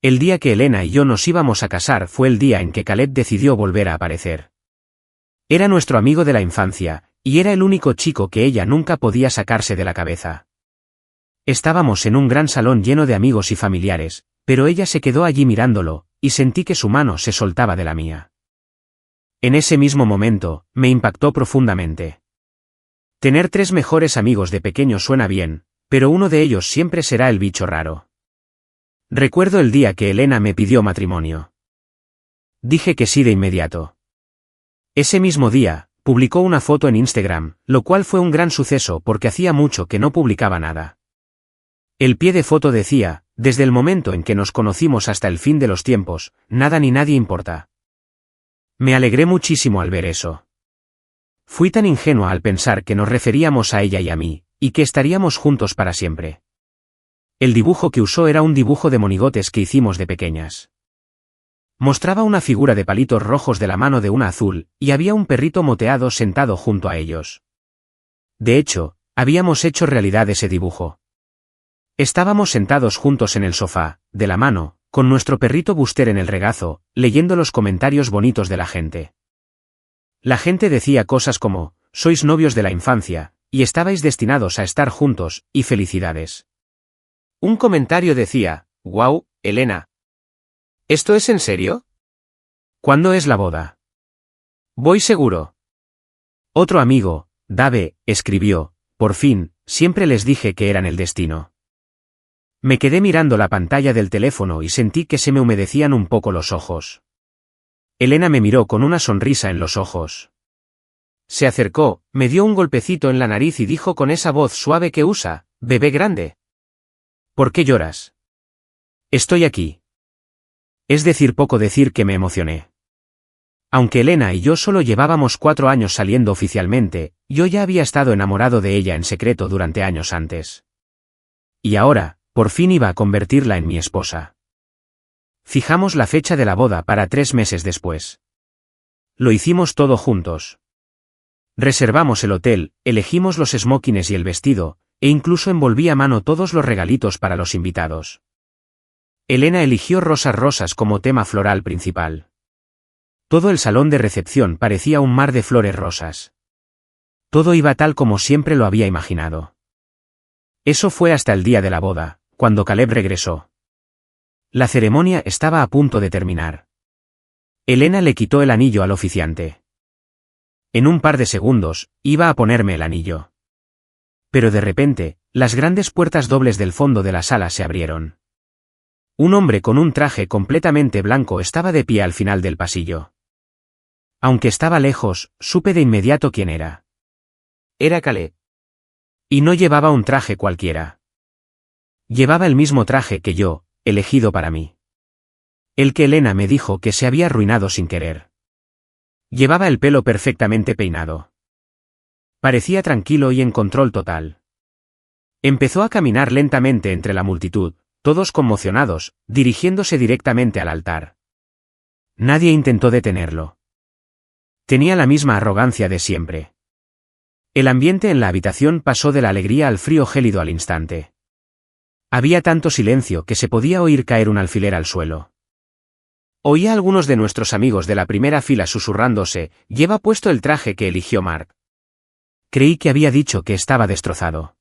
El día que Elena y yo nos íbamos a casar fue el día en que Caleb decidió volver a aparecer. Era nuestro amigo de la infancia, y era el único chico que ella nunca podía sacarse de la cabeza. Estábamos en un gran salón lleno de amigos y familiares, pero ella se quedó allí mirándolo, y sentí que su mano se soltaba de la mía. En ese mismo momento, me impactó profundamente. Tener 3 mejores amigos de pequeño suena bien, pero uno de ellos siempre será el bicho raro. Recuerdo el día que Elena me pidió matrimonio. Dije que sí de inmediato. Ese mismo día, publicó una foto en Instagram, lo cual fue un gran suceso porque hacía mucho que no publicaba nada. El pie de foto decía, desde el momento en que nos conocimos hasta el fin de los tiempos, nada ni nadie importa. Me alegré muchísimo al ver eso. Fui tan ingenua al pensar que nos referíamos a ella y a mí, y que estaríamos juntos para siempre. El dibujo que usó era un dibujo de monigotes que hicimos de pequeñas. Mostraba una figura de palitos rojos de la mano de una azul, y había un perrito moteado sentado junto a ellos. De hecho, habíamos hecho realidad ese dibujo. Estábamos sentados juntos en el sofá, de la mano, con nuestro perrito Buster en el regazo, leyendo los comentarios bonitos de la gente. La gente decía cosas como, sois novios de la infancia, y estabais destinados a estar juntos, y felicidades. Un comentario decía, «Guau, Elena. ¿Esto es en serio? ¿Cuándo es la boda?» «Voy seguro». Otro amigo, Dave, escribió, «Por fin, siempre les dije que eran el destino». Me quedé mirando la pantalla del teléfono y sentí que se me humedecían un poco los ojos. Elena me miró con una sonrisa en los ojos. Se acercó, me dio un golpecito en la nariz y dijo con esa voz suave que usa, «Bebé grande. ¿Por qué lloras?» «Estoy aquí». Es decir, poco decir que me emocioné. Aunque Elena y yo solo llevábamos 4 años saliendo oficialmente, yo ya había estado enamorado de ella en secreto durante años antes. Y ahora, por fin iba a convertirla en mi esposa. Fijamos la fecha de la boda para 3 meses después. Lo hicimos todo juntos. Reservamos el hotel, elegimos los smokines y el vestido, e incluso envolví a mano todos los regalitos para los invitados. Elena eligió rosas como tema floral principal. Todo el salón de recepción parecía un mar de flores rosas. Todo iba tal como siempre lo había imaginado. Eso fue hasta el día de la boda, cuando Caleb regresó. La ceremonia estaba a punto de terminar. Elena le quitó el anillo al oficiante. En un par de segundos, iba a ponerme el anillo. Pero de repente, las grandes puertas dobles del fondo de la sala se abrieron. Un hombre con un traje completamente blanco estaba de pie al final del pasillo. Aunque estaba lejos, supe de inmediato quién era. Era Caleb. Y no llevaba un traje cualquiera. Llevaba el mismo traje que yo, elegido para mí. El que Elena me dijo que se había arruinado sin querer. Llevaba el pelo perfectamente peinado. Parecía tranquilo y en control total. Empezó a caminar lentamente entre la multitud, todos conmocionados, dirigiéndose directamente al altar. Nadie intentó detenerlo. Tenía la misma arrogancia de siempre. El ambiente en la habitación pasó de la alegría al frío gélido al instante. Había tanto silencio que se podía oír caer un alfiler al suelo. Oí a algunos de nuestros amigos de la primera fila susurrándose, «Lleva puesto el traje que eligió Mark». Creí que había dicho que estaba destrozado.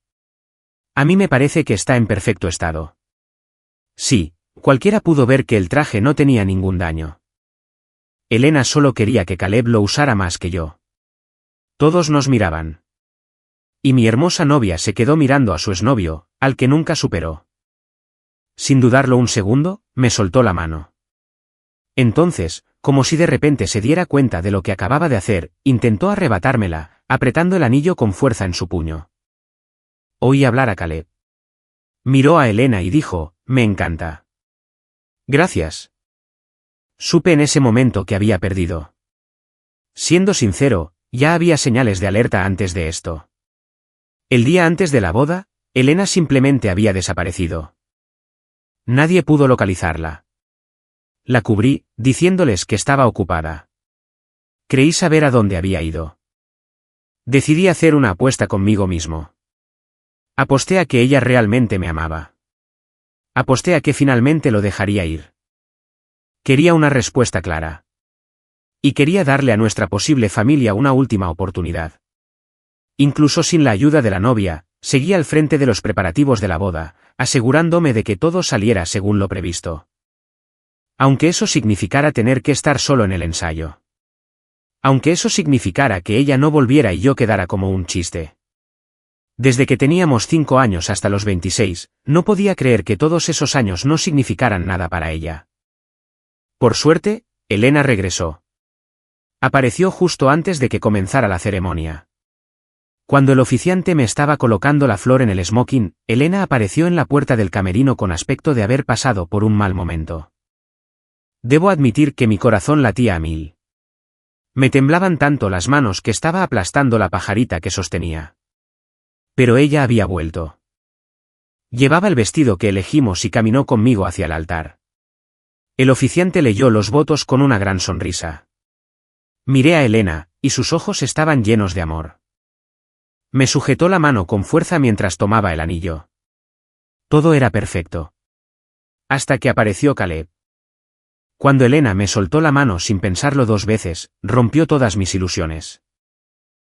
A mí me parece que está en perfecto estado. Sí, cualquiera pudo ver que el traje no tenía ningún daño. Elena solo quería que Caleb lo usara más que yo. Todos nos miraban. Y mi hermosa novia se quedó mirando a su exnovio, al que nunca superó. Sin dudarlo un segundo, me soltó la mano. Entonces, como si de repente se diera cuenta de lo que acababa de hacer, intentó arrebatármela, apretando el anillo con fuerza en su puño. Oí hablar a Caleb. Miró a Elena y dijo, «Me encanta». «Gracias». Supe en ese momento que había perdido. Siendo sincero, ya había señales de alerta antes de esto. El día antes de la boda, Elena simplemente había desaparecido. Nadie pudo localizarla. La cubrí, diciéndoles que estaba ocupada. Creí saber a dónde había ido. Decidí hacer una apuesta conmigo mismo. Aposté a que ella realmente me amaba. Aposté a que finalmente lo dejaría ir. Quería una respuesta clara. Y quería darle a nuestra posible familia una última oportunidad. Incluso sin la ayuda de la novia, seguí al frente de los preparativos de la boda, asegurándome de que todo saliera según lo previsto. Aunque eso significara tener que estar solo en el ensayo. Aunque eso significara que ella no volviera y yo quedara como un chiste. Desde que teníamos 5 años hasta los 26, no podía creer que todos esos años no significaran nada para ella. Por suerte, Elena regresó. Apareció justo antes de que comenzara la ceremonia. Cuando el oficiante me estaba colocando la flor en el smoking, Elena apareció en la puerta del camerino con aspecto de haber pasado por un mal momento. Debo admitir que mi corazón latía a 1000. Me temblaban tanto las manos que estaba aplastando la pajarita que sostenía. Pero ella había vuelto. Llevaba el vestido que elegimos y caminó conmigo hacia el altar. El oficiante leyó los votos con una gran sonrisa. Miré a Elena, y sus ojos estaban llenos de amor. Me sujetó la mano con fuerza mientras tomaba el anillo. Todo era perfecto. Hasta que apareció Caleb. Cuando Elena me soltó la mano sin pensarlo 2 veces, rompió todas mis ilusiones.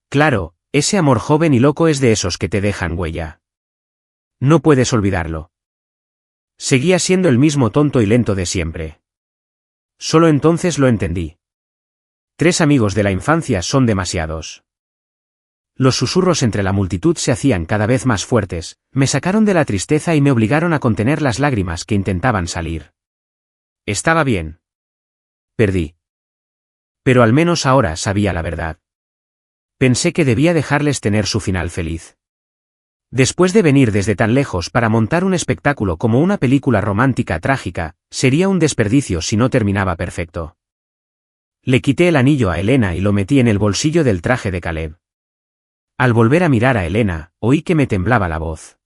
Claro, ese amor joven y loco es de esos que te dejan huella. No puedes olvidarlo. Seguía siendo el mismo tonto y lento de siempre. Solo entonces lo entendí. 3 amigos de la infancia son demasiados. Los susurros entre la multitud se hacían cada vez más fuertes, me sacaron de la tristeza y me obligaron a contener las lágrimas que intentaban salir. Estaba bien. Perdí. Pero al menos ahora sabía la verdad. Pensé que debía dejarles tener su final feliz. Después de venir desde tan lejos para montar un espectáculo como una película romántica trágica, sería un desperdicio si no terminaba perfecto. Le quité el anillo a Elena y lo metí en el bolsillo del traje de Caleb. Al volver a mirar a Elena, oí que me temblaba la voz.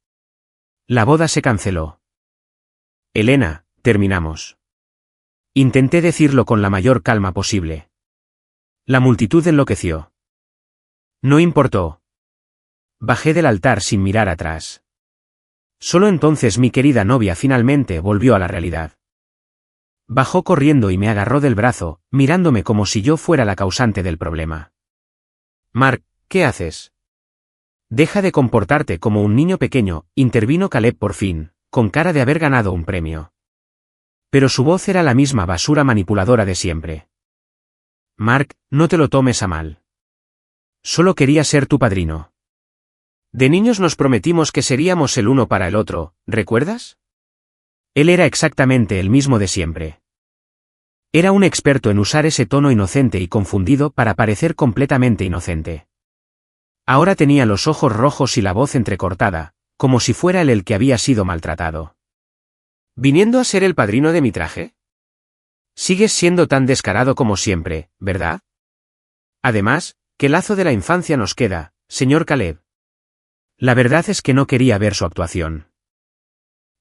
La boda se canceló. Elena, terminamos. Intenté decirlo con la mayor calma posible. La multitud enloqueció. No importó. Bajé del altar sin mirar atrás. Solo entonces mi querida novia finalmente volvió a la realidad. Bajó corriendo y me agarró del brazo, mirándome como si yo fuera la causante del problema. Mark, ¿qué haces? Deja de comportarte como un niño pequeño, intervino Caleb por fin, con cara de haber ganado un premio. Pero su voz era la misma basura manipuladora de siempre. Mark, no te lo tomes a mal. Solo quería ser tu padrino. De niños nos prometimos que seríamos el uno para el otro, ¿recuerdas? Él era exactamente el mismo de siempre. Era un experto en usar ese tono inocente y confundido para parecer completamente inocente. Ahora tenía los ojos rojos y la voz entrecortada, como si fuera él el que había sido maltratado. ¿Viniendo a ser el padrino de mi traje? Sigues siendo tan descarado como siempre, ¿verdad? Además, ¿qué lazo de la infancia nos queda, señor Caleb? La verdad es que no quería ver su actuación.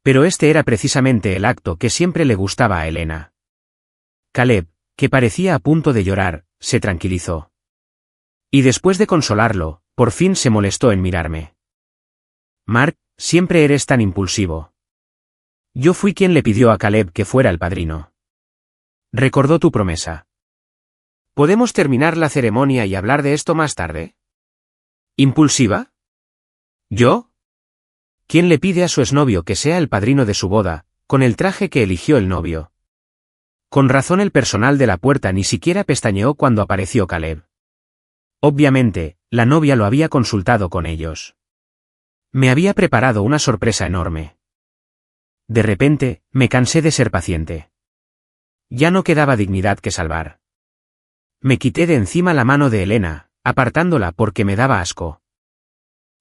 Pero este era precisamente el acto que siempre le gustaba a Elena. Caleb, que parecía a punto de llorar, se tranquilizó. Y después de consolarlo, por fin se molestó en mirarme. Mark, siempre eres tan impulsivo. Yo fui quien le pidió a Caleb que fuera el padrino. Recordó tu promesa. ¿Podemos terminar la ceremonia y hablar de esto más tarde? ¿Impulsiva? ¿Yo? ¿Quién le pide a su exnovio que sea el padrino de su boda, con el traje que eligió el novio? Con razón el personal de la puerta ni siquiera pestañeó cuando apareció Caleb. Obviamente, la novia lo había consultado con ellos. Me había preparado una sorpresa enorme. De repente, me cansé de ser paciente. Ya no quedaba dignidad que salvar. Me quité de encima la mano de Elena, apartándola porque me daba asco.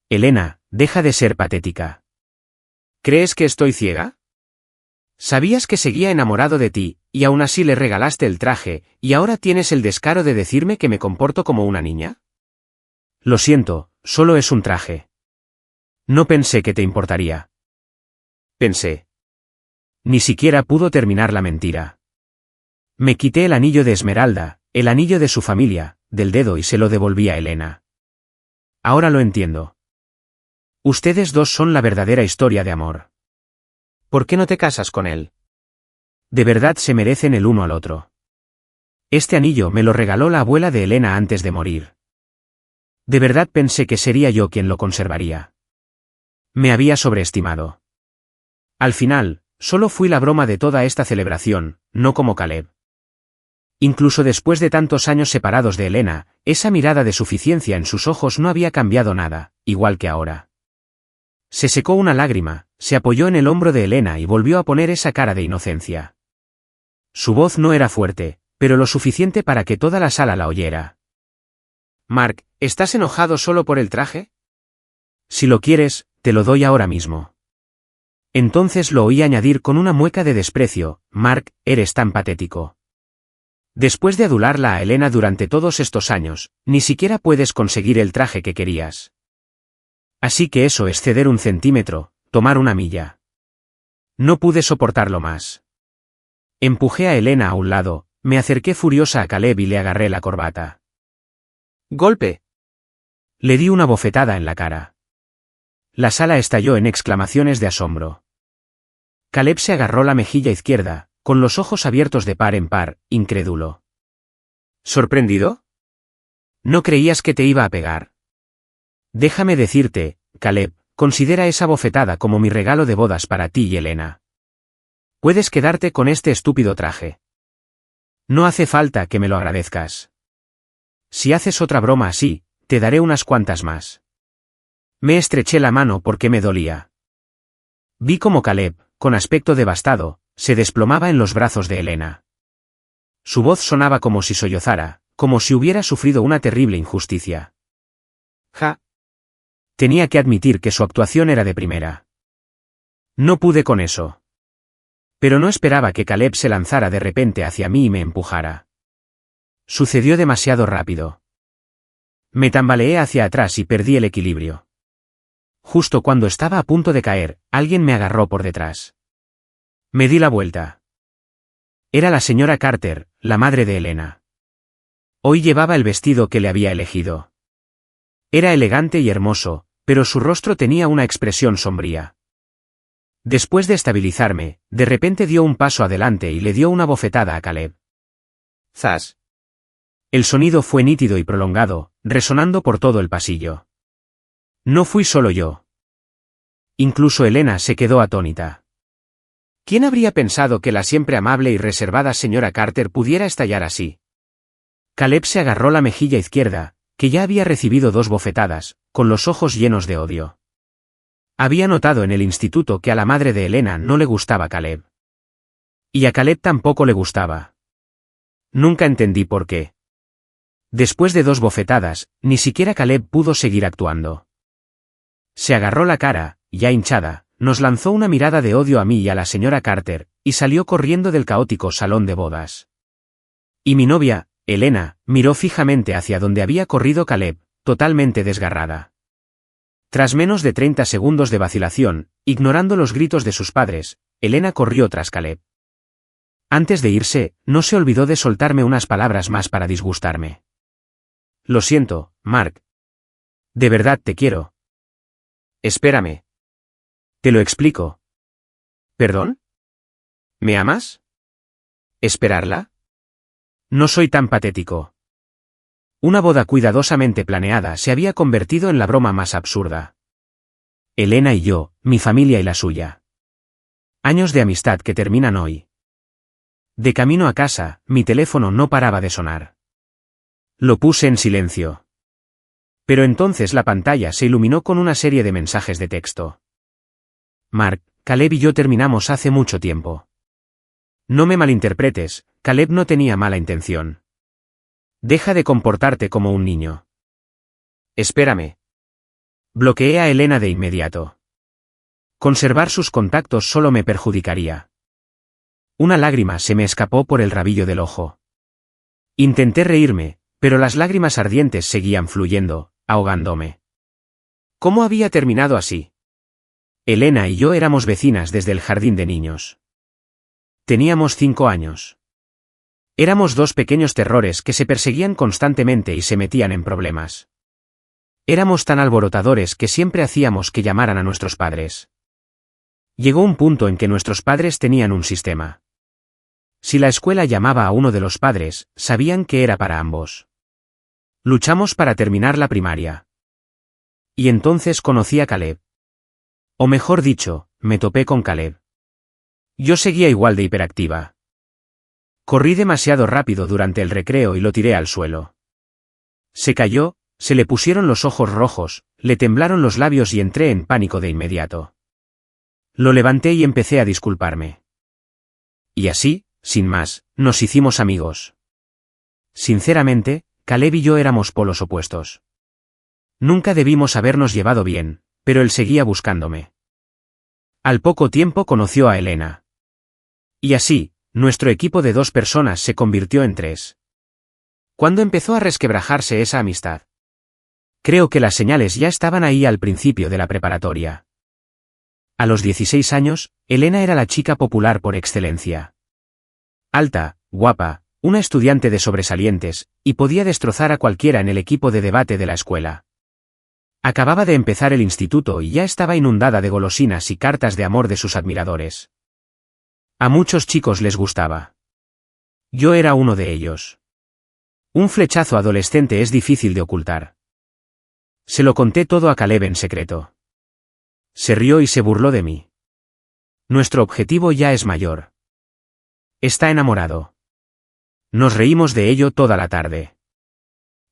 Elena, deja de ser patética. ¿Crees que estoy ciega? Sabías que seguía enamorado de ti, y aún así le regalaste el traje, y ahora tienes el descaro de decirme que me comporto como una niña. Lo siento, solo es un traje. No pensé que te importaría. Pensé. Ni siquiera pudo terminar la mentira. Me quité el anillo de esmeralda, el anillo de su familia, del dedo y se lo devolví a Elena. Ahora lo entiendo. Ustedes dos son la verdadera historia de amor. ¿Por qué no te casas con él? De verdad se merecen el uno al otro. Este anillo me lo regaló la abuela de Elena antes de morir. De verdad pensé que sería yo quien lo conservaría. Me había sobreestimado. Al final, solo fui la broma de toda esta celebración, no como Caleb. Incluso después de tantos años separados de Elena, esa mirada de suficiencia en sus ojos no había cambiado nada, igual que ahora. Se secó una lágrima, se apoyó en el hombro de Elena y volvió a poner esa cara de inocencia. Su voz no era fuerte, pero lo suficiente para que toda la sala la oyera. Mark, ¿estás enojado solo por el traje? Si lo quieres, te lo doy ahora mismo. Entonces lo oí añadir con una mueca de desprecio, Mark, eres tan patético. Después de adularla a Elena durante todos estos años, ni siquiera puedes conseguir el traje que querías. Así que eso es ceder un centímetro, tomar una milla. No pude soportarlo más. Empujé a Elena a un lado, me acerqué furiosa a Caleb y le agarré la corbata. ¡Golpe! Le di una bofetada en la cara. La sala estalló en exclamaciones de asombro. Caleb se agarró la mejilla izquierda, con los ojos abiertos de par en par, incrédulo. ¿Sorprendido? ¿No creías que te iba a pegar? Déjame decirte, Caleb, considera esa bofetada como mi regalo de bodas para ti y Elena. Puedes quedarte con este estúpido traje. No hace falta que me lo agradezcas. Si haces otra broma así, te daré unas cuantas más. Me estreché la mano porque me dolía. Vi como Caleb, con aspecto devastado, se desplomaba en los brazos de Elena. Su voz sonaba como si sollozara, como si hubiera sufrido una terrible injusticia. Ja. Tenía que admitir que su actuación era de primera. No pude con eso. Pero no esperaba que Caleb se lanzara de repente hacia mí y me empujara. Sucedió demasiado rápido. Me tambaleé hacia atrás y perdí el equilibrio. Justo cuando estaba a punto de caer, alguien me agarró por detrás. Me di la vuelta. Era la señora Carter, la madre de Elena. Hoy llevaba el vestido que le había elegido. Era elegante y hermoso, pero su rostro tenía una expresión sombría. Después de estabilizarme, de repente dio un paso adelante y le dio una bofetada a Caleb. ¡Zas! El sonido fue nítido y prolongado, resonando por todo el pasillo. No fui solo yo. Incluso Elena se quedó atónita. ¿Quién habría pensado que la siempre amable y reservada señora Carter pudiera estallar así? Caleb se agarró la mejilla izquierda, que ya había recibido 2 bofetadas, con los ojos llenos de odio. Había notado en el instituto que a la madre de Elena no le gustaba Caleb. Y a Caleb tampoco le gustaba. Nunca entendí por qué. Después de 2 bofetadas, ni siquiera Caleb pudo seguir actuando. Se agarró la cara, ya hinchada, nos lanzó una mirada de odio a mí y a la señora Carter, y salió corriendo del caótico salón de bodas. Y mi novia, Elena, miró fijamente hacia donde había corrido Caleb, totalmente desgarrada. Tras menos de 30 segundos de vacilación, ignorando los gritos de sus padres, Elena corrió tras Caleb. Antes de irse, no se olvidó de soltarme unas palabras más para disgustarme. Lo siento, Mark. De verdad te quiero. Espérame. Te lo explico. ¿Perdón? ¿Me amas? ¿Esperarla? No soy tan patético. Una boda cuidadosamente planeada se había convertido en la broma más absurda. Elena y yo, mi familia y la suya. Años de amistad que terminan hoy. De camino a casa, mi teléfono no paraba de sonar. Lo puse en silencio. Pero entonces la pantalla se iluminó con una serie de mensajes de texto. Mark, Caleb y yo terminamos hace mucho tiempo. No me malinterpretes, Caleb no tenía mala intención. Deja de comportarte como un niño. Espérame. Bloqueé a Elena de inmediato. Conservar sus contactos solo me perjudicaría. Una lágrima se me escapó por el rabillo del ojo. Intenté reírme, pero las lágrimas ardientes seguían fluyendo, ahogándome. ¿Cómo había terminado así? Elena y yo éramos vecinas desde el jardín de niños. Teníamos 5 años. Éramos 2 pequeños terrores que se perseguían constantemente y se metían en problemas. Éramos tan alborotadores que siempre hacíamos que llamaran a nuestros padres. Llegó un punto en que nuestros padres tenían un sistema. Si la escuela llamaba a uno de los padres, sabían que era para ambos. Luchamos para terminar la primaria. Y entonces conocí a Caleb. O mejor dicho, me topé con Caleb. Yo seguía igual de hiperactiva. Corrí demasiado rápido durante el recreo y lo tiré al suelo. Se cayó, se le pusieron los ojos rojos, le temblaron los labios y entré en pánico de inmediato. Lo levanté y empecé a disculparme. Y así, sin más, nos hicimos amigos. Sinceramente, Caleb y yo éramos polos opuestos. Nunca debimos habernos llevado bien, pero él seguía buscándome. Al poco tiempo conoció a Elena. Y así, nuestro equipo de 2 personas se convirtió en 3. ¿Cuándo empezó a resquebrajarse esa amistad? Creo que las señales ya estaban ahí al principio de la preparatoria. A los 16 años, Elena era la chica popular por excelencia. Alta, guapa, una estudiante de sobresalientes, y podía destrozar a cualquiera en el equipo de debate de la escuela. Acababa de empezar el instituto y ya estaba inundada de golosinas y cartas de amor de sus admiradores. A muchos chicos les gustaba. Yo era uno de ellos. Un flechazo adolescente es difícil de ocultar. Se lo conté todo a Caleb en secreto. Se rió y se burló de mí. Nuestro objetivo ya es mayor. Está enamorado. Nos reímos de ello toda la tarde.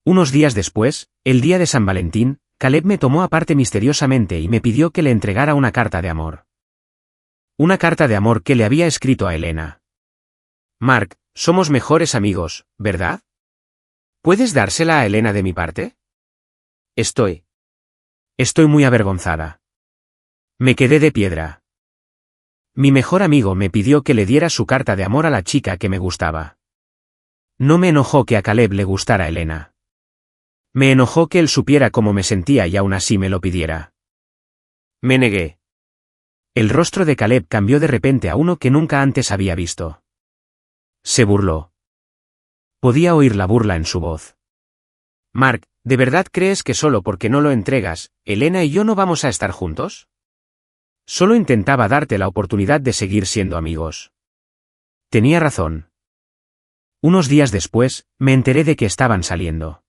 Unos días después, el día de San Valentín, Caleb me tomó aparte misteriosamente y me pidió que le entregara una carta de amor. Una carta de amor que le había escrito a Elena. Mark, somos mejores amigos, ¿verdad? ¿Puedes dársela a Elena de mi parte? Estoy muy avergonzada. Me quedé de piedra. Mi mejor amigo me pidió que le diera su carta de amor a la chica que me gustaba. No me enojó que a Caleb le gustara Elena. Me enojó que él supiera cómo me sentía y aún así me lo pidiera. Me negué. El rostro de Caleb cambió de repente a uno que nunca antes había visto. Se burló. Podía oír la burla en su voz. Mark, ¿de verdad crees que solo porque no lo entregas, Elena y yo no vamos a estar juntos? Solo intentaba darte la oportunidad de seguir siendo amigos. Tenía razón. Unos días después, me enteré de que estaban saliendo.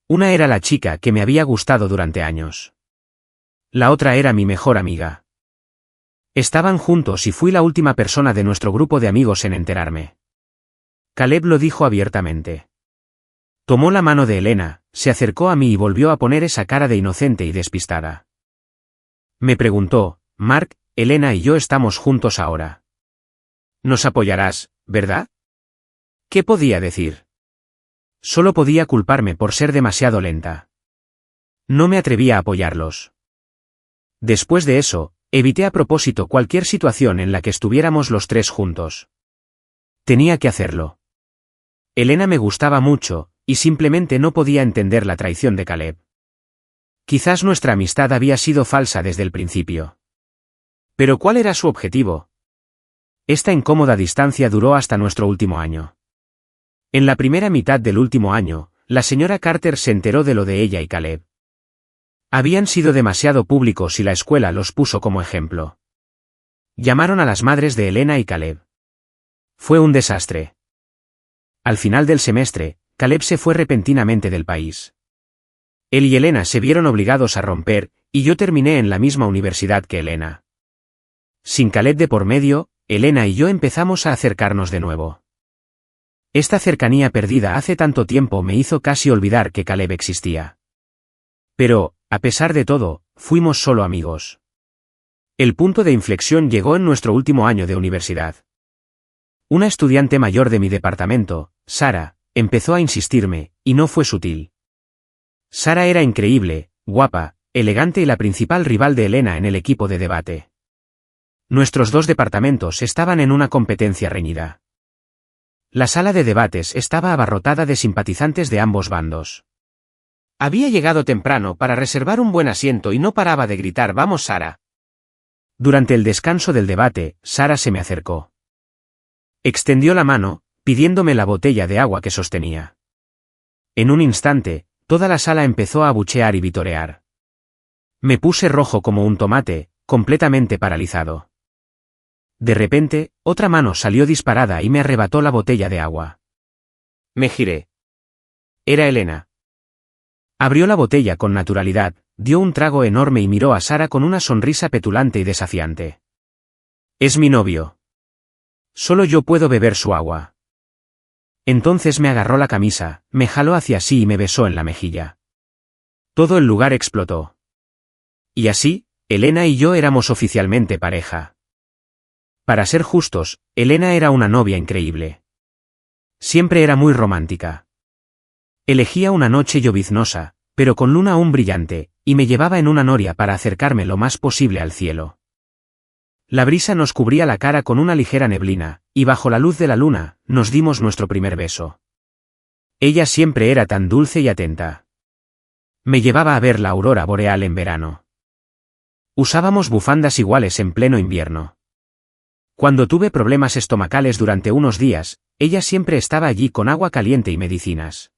Una era la chica que me había gustado durante años. La otra era mi mejor amiga. Estaban juntos y fui la última persona de nuestro grupo de amigos en enterarme. Caleb lo dijo abiertamente. Tomó la mano de Elena, se acercó a mí y volvió a poner esa cara de inocente y despistada. Me preguntó, Mark, Elena y yo estamos juntos ahora. Nos apoyarás, ¿verdad? ¿Qué podía decir? Solo podía culparme por ser demasiado lenta. No me atrevía a apoyarlos. Después de eso, evité a propósito cualquier situación en la que estuviéramos los 3 juntos. Tenía que hacerlo. Elena me gustaba mucho, y simplemente no podía entender la traición de Caleb. Quizás nuestra amistad había sido falsa desde el principio. Pero ¿cuál era su objetivo? Esta incómoda distancia duró hasta nuestro último año. En la primera mitad del último año, la señora Carter se enteró de lo de ella y Caleb. Habían sido demasiado públicos y la escuela los puso como ejemplo. Llamaron a las madres de Elena y Caleb. Fue un desastre. Al final del semestre, Caleb se fue repentinamente del país. Él y Elena se vieron obligados a romper, y yo terminé en la misma universidad que Elena. Sin Caleb de por medio, Elena y yo empezamos a acercarnos de nuevo. Esta cercanía perdida hace tanto tiempo me hizo casi olvidar que Caleb existía. Pero, a pesar de todo, fuimos solo amigos. El punto de inflexión llegó en nuestro último año de universidad. Una estudiante mayor de mi departamento, Sara, empezó a insistirme, y no fue sutil. Sara era increíble, guapa, elegante y la principal rival de Elena en el equipo de debate. Nuestros 2 departamentos estaban en una competencia reñida. La sala de debates estaba abarrotada de simpatizantes de ambos bandos. Había llegado temprano para reservar un buen asiento y no paraba de gritar «¡Vamos, Sara!». Durante el descanso del debate, Sara se me acercó. Extendió la mano, pidiéndome la botella de agua que sostenía. En un instante, toda la sala empezó a abuchear y vitorear. Me puse rojo como un tomate, completamente paralizado. De repente, otra mano salió disparada y me arrebató la botella de agua. Me giré. Era Elena. Abrió la botella con naturalidad, dio un trago enorme y miró a Sara con una sonrisa petulante y desafiante. «Es mi novio. Solo yo puedo beber su agua». Entonces me agarró la camisa, me jaló hacia sí y me besó en la mejilla. Todo el lugar explotó. Y así, Elena y yo éramos oficialmente pareja. Para ser justos, Elena era una novia increíble. Siempre era muy romántica. Elegía una noche lloviznosa, pero con luna aún brillante, y me llevaba en una noria para acercarme lo más posible al cielo. La brisa nos cubría la cara con una ligera neblina, y bajo la luz de la luna, nos dimos nuestro primer beso. Ella siempre era tan dulce y atenta. Me llevaba a ver la aurora boreal en verano. Usábamos bufandas iguales en pleno invierno. Cuando tuve problemas estomacales durante unos días, ella siempre estaba allí con agua caliente y medicinas.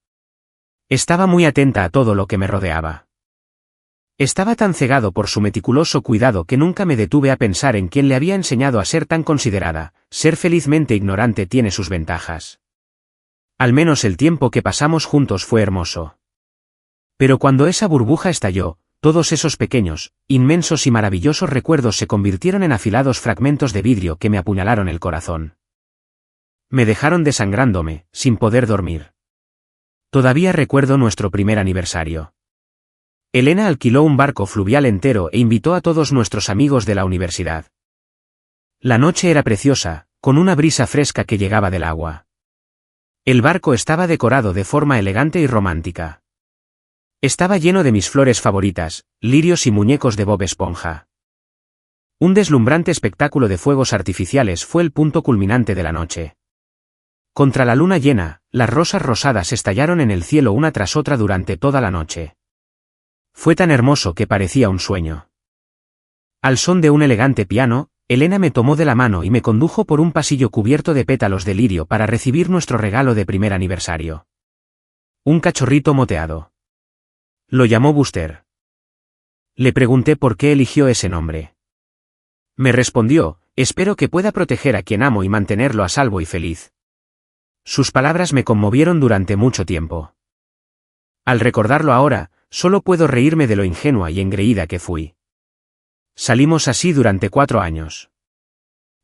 Estaba muy atenta a todo lo que me rodeaba. Estaba tan cegado por su meticuloso cuidado que nunca me detuve a pensar en quién le había enseñado a ser tan considerada. Ser felizmente ignorante tiene sus ventajas. Al menos el tiempo que pasamos juntos fue hermoso. Pero cuando esa burbuja estalló, todos esos pequeños, inmensos y maravillosos recuerdos se convirtieron en afilados fragmentos de vidrio que me apuñalaron el corazón. Me dejaron desangrándome, sin poder dormir. Todavía recuerdo nuestro primer aniversario. Elena alquiló un barco fluvial entero e invitó a todos nuestros amigos de la universidad. La noche era preciosa, con una brisa fresca que llegaba del agua. El barco estaba decorado de forma elegante y romántica. Estaba lleno de mis flores favoritas, lirios y muñecos de Bob Esponja. Un deslumbrante espectáculo de fuegos artificiales fue el punto culminante de la noche. Contra la luna llena, las rosas rosadas estallaron en el cielo una tras otra durante toda la noche. Fue tan hermoso que parecía un sueño. Al son de un elegante piano, Elena me tomó de la mano y me condujo por un pasillo cubierto de pétalos de lirio para recibir nuestro regalo de primer aniversario. Un cachorrito moteado. Lo llamó Buster. Le pregunté por qué eligió ese nombre. Me respondió: «Espero que pueda proteger a quien amo y mantenerlo a salvo y feliz». Sus palabras me conmovieron durante mucho tiempo. Al recordarlo ahora, solo puedo reírme de lo ingenua y engreída que fui. Salimos así durante 4 años.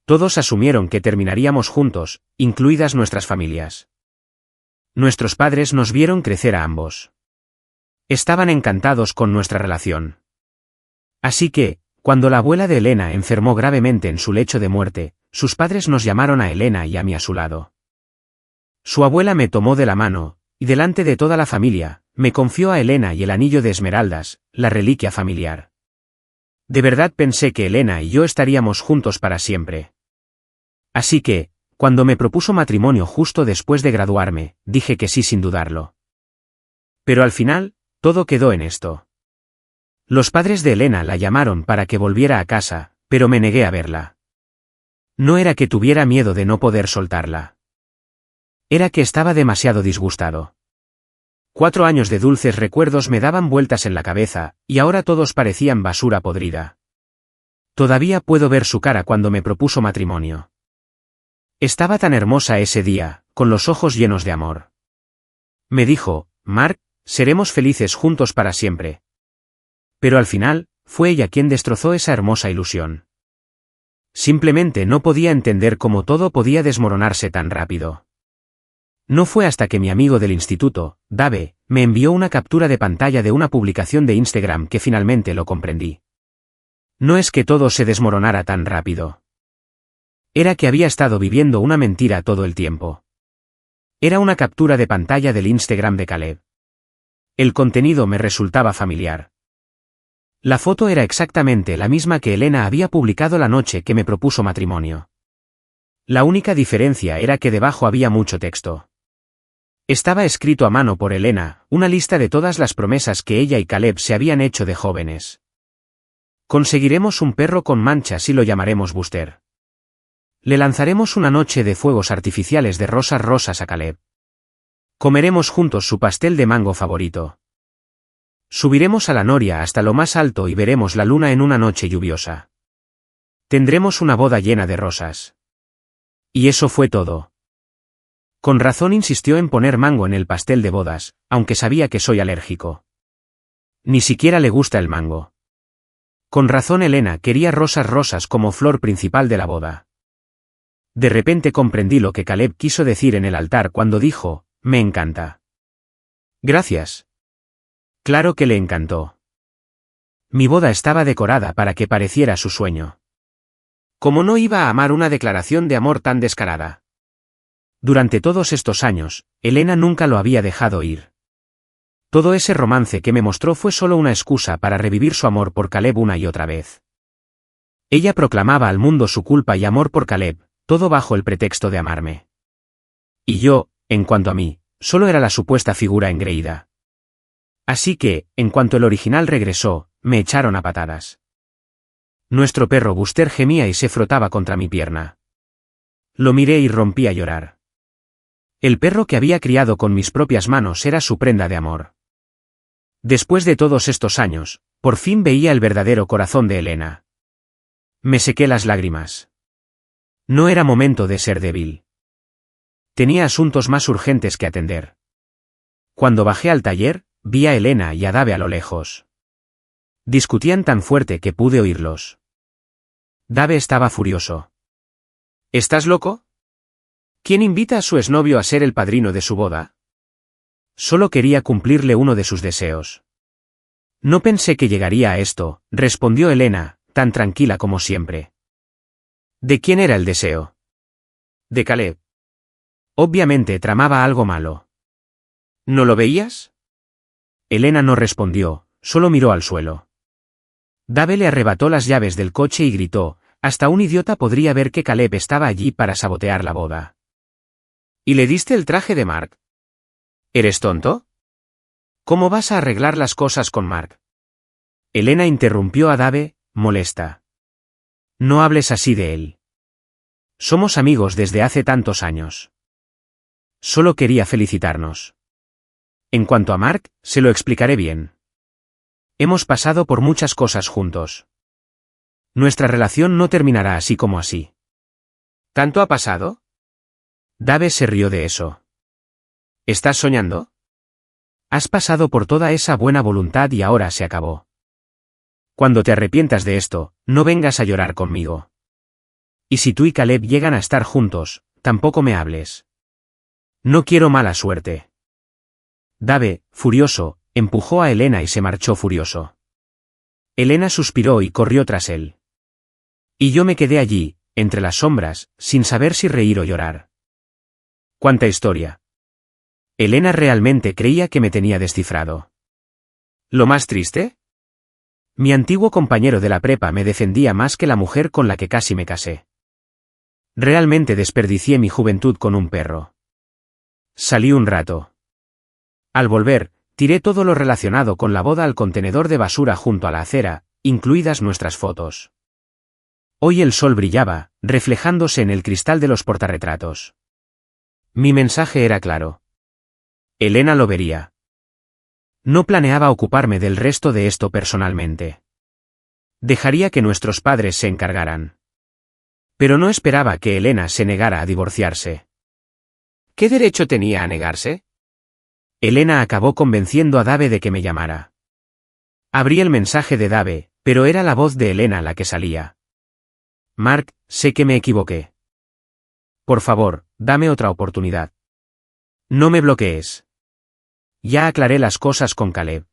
Todos asumieron que terminaríamos juntos, incluidas nuestras familias. Nuestros padres nos vieron crecer a ambos. Estaban encantados con nuestra relación. Así que, cuando la abuela de Elena enfermó gravemente en su lecho de muerte, sus padres nos llamaron a Elena y a mí a su lado. Su abuela me tomó de la mano, y delante de toda la familia, me confió a Elena y el anillo de esmeraldas, la reliquia familiar. De verdad pensé que Elena y yo estaríamos juntos para siempre. Así que, cuando me propuso matrimonio justo después de graduarme, dije que sí sin dudarlo. Pero al final, todo quedó en esto. Los padres de Elena la llamaron para que volviera a casa, pero me negué a verla. No era que tuviera miedo de no poder soltarla. Era que estaba demasiado disgustado. 4 años de dulces recuerdos me daban vueltas en la cabeza, y ahora todos parecían basura podrida. Todavía puedo ver su cara cuando me propuso matrimonio. Estaba tan hermosa ese día, con los ojos llenos de amor. Me dijo: «Mark, seremos felices juntos para siempre». Pero al final, fue ella quien destrozó esa hermosa ilusión. Simplemente no podía entender cómo todo podía desmoronarse tan rápido. No fue hasta que mi amigo del instituto, Dave, me envió una captura de pantalla de una publicación de Instagram que finalmente lo comprendí. No es que todo se desmoronara tan rápido. Era que había estado viviendo una mentira todo el tiempo. Era una captura de pantalla del Instagram de Caleb. El contenido me resultaba familiar. La foto era exactamente la misma que Elena había publicado la noche que me propuso matrimonio. La única diferencia era que debajo había mucho texto. Estaba escrito a mano por Elena, una lista de todas las promesas que ella y Caleb se habían hecho de jóvenes. Conseguiremos un perro con manchas y lo llamaremos Buster. Le lanzaremos una noche de fuegos artificiales de rosas rosas a Caleb. Comeremos juntos su pastel de mango favorito. Subiremos a la noria hasta lo más alto y veremos la luna en una noche lluviosa. Tendremos una boda llena de rosas. Y eso fue todo. Con razón insistió en poner mango en el pastel de bodas, aunque sabía que soy alérgico. Ni siquiera le gusta el mango. Con razón Elena quería rosas como flor principal de la boda. De repente comprendí lo que Caleb quiso decir en el altar cuando dijo, me encanta. Gracias. Claro que le encantó. Mi boda estaba decorada para que pareciera su sueño. ¿Cómo no iba a amar una declaración de amor tan descarada? Durante todos estos años, Elena nunca lo había dejado ir. Todo ese romance que me mostró fue solo una excusa para revivir su amor por Caleb una y otra vez. Ella proclamaba al mundo su culpa y amor por Caleb, todo bajo el pretexto de amarme. Y yo, en cuanto a mí, solo era la supuesta figura engreída. Así que, en cuanto el original regresó, me echaron a patadas. Nuestro perro Buster gemía y se frotaba contra mi pierna. Lo miré y rompí a llorar. El perro que había criado con mis propias manos era su prenda de amor. Después de todos estos años, por fin veía el verdadero corazón de Elena. Me sequé las lágrimas. No era momento de ser débil. Tenía asuntos más urgentes que atender. Cuando bajé al taller, vi a Elena y a Dave a lo lejos. Discutían tan fuerte que pude oírlos. Dave estaba furioso. ¿Estás loco? ¿Quién invita a su exnovio a ser el padrino de su boda? Solo quería cumplirle uno de sus deseos. No pensé que llegaría a esto, respondió Elena, tan tranquila como siempre. ¿De quién era el deseo? De Caleb. Obviamente tramaba algo malo. ¿No lo veías? Elena no respondió, solo miró al suelo. Dave le arrebató las llaves del coche y gritó, hasta un idiota podría ver que Caleb estaba allí para sabotear la boda. ¿Y le diste el traje de Mark? ¿Eres tonto? ¿Cómo vas a arreglar las cosas con Mark? Elena interrumpió a Dave, molesta. No hables así de él. Somos amigos desde hace tantos años. Solo quería felicitarnos. En cuanto a Mark, se lo explicaré bien. Hemos pasado por muchas cosas juntos. Nuestra relación no terminará así como así. ¿Tanto ha pasado? Dave se rió de eso. ¿Estás soñando? Has pasado por toda esa buena voluntad y ahora se acabó. Cuando te arrepientas de esto, no vengas a llorar conmigo. Y si tú y Caleb llegan a estar juntos, tampoco me hables. No quiero mala suerte. Dave, furioso, empujó a Elena y se marchó furioso. Elena suspiró y corrió tras él. Y yo me quedé allí, entre las sombras, sin saber si reír o llorar. ¡Cuánta historia! Elena realmente creía que me tenía descifrado. ¿Lo más triste? Mi antiguo compañero de la prepa me defendía más que la mujer con la que casi me casé. Realmente desperdicié mi juventud con un perro. Salí un rato. Al volver, tiré todo lo relacionado con la boda al contenedor de basura junto a la acera, incluidas nuestras fotos. Hoy el sol brillaba, reflejándose en el cristal de los portarretratos. Mi mensaje era claro. Elena lo vería. No planeaba ocuparme del resto de esto personalmente. Dejaría que nuestros padres se encargaran. Pero no esperaba que Elena se negara a divorciarse. ¿Qué derecho tenía a negarse? Elena acabó convenciendo a Dave de que me llamara. Abrí el mensaje de Dave, pero era la voz de Elena la que salía. Mark, sé que me equivoqué. Por favor, dame otra oportunidad. No me bloquees. Ya aclaré las cosas con Caleb.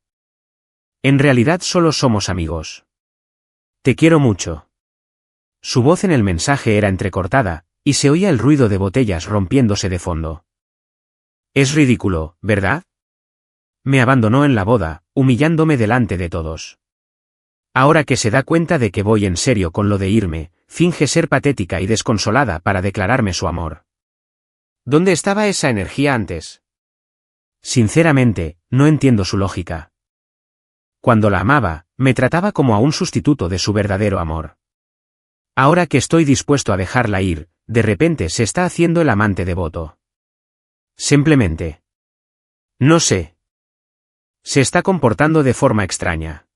En realidad solo somos amigos. Te quiero mucho. Su voz en el mensaje era entrecortada, y se oía el ruido de botellas rompiéndose de fondo. Es ridículo, ¿verdad? Me abandonó en la boda, humillándome delante de todos. Ahora que se da cuenta de que voy en serio con lo de irme, finge ser patética y desconsolada para declararme su amor. ¿Dónde estaba esa energía antes? Sinceramente, no entiendo su lógica. Cuando la amaba, me trataba como a un sustituto de su verdadero amor. Ahora que estoy dispuesto a dejarla ir, de repente se está haciendo el amante devoto. Simplemente. No sé. Se está comportando de forma extraña.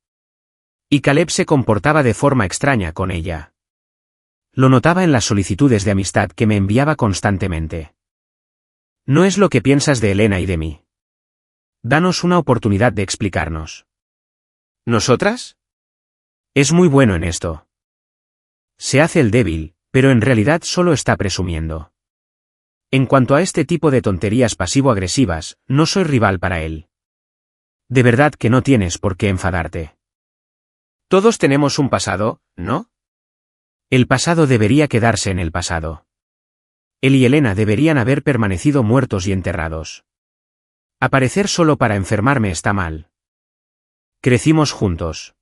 Y Caleb se comportaba de forma extraña con ella. Lo notaba en las solicitudes de amistad que me enviaba constantemente. No es lo que piensas de Elena y de mí. Danos una oportunidad de explicarnos. ¿Nosotras? Es muy bueno en esto. Se hace el débil, pero en realidad solo está presumiendo. En cuanto a este tipo de tonterías pasivo-agresivas, no soy rival para él. De verdad que no tienes por qué enfadarte. Todos tenemos un pasado, ¿no? El pasado debería quedarse en el pasado. Él y Elena deberían haber permanecido muertos y enterrados. Aparecer solo para enfermarme está mal. Crecimos juntos.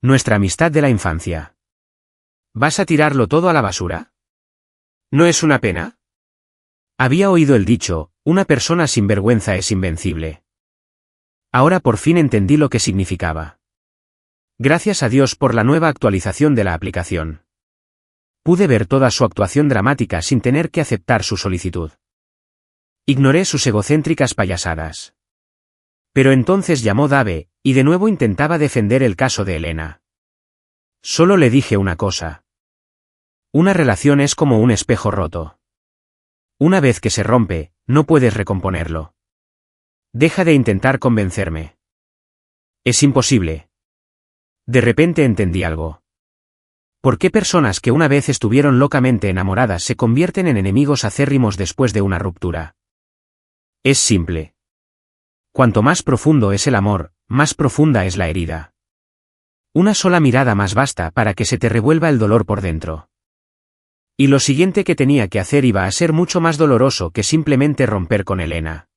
Nuestra amistad de la infancia. ¿Vas a tirarlo todo a la basura? ¿No es una pena? Había oído el dicho, una persona sin vergüenza es invencible. Ahora por fin entendí lo que significaba. Gracias a Dios por la nueva actualización de la aplicación. Pude ver toda su actuación dramática sin tener que aceptar su solicitud. Ignoré sus egocéntricas payasadas. Pero entonces llamó Dave, y de nuevo intentaba defender el caso de Elena. Solo le dije una cosa. Una relación es como un espejo roto. Una vez que se rompe, no puedes recomponerlo. Deja de intentar convencerme. Es imposible. De repente entendí algo. ¿Por qué personas que una vez estuvieron locamente enamoradas se convierten en enemigos acérrimos después de una ruptura? Es simple. Cuanto más profundo es el amor, más profunda es la herida. Una sola mirada más basta para que se te revuelva el dolor por dentro. Y lo siguiente que tenía que hacer iba a ser mucho más doloroso que simplemente romper con Elena.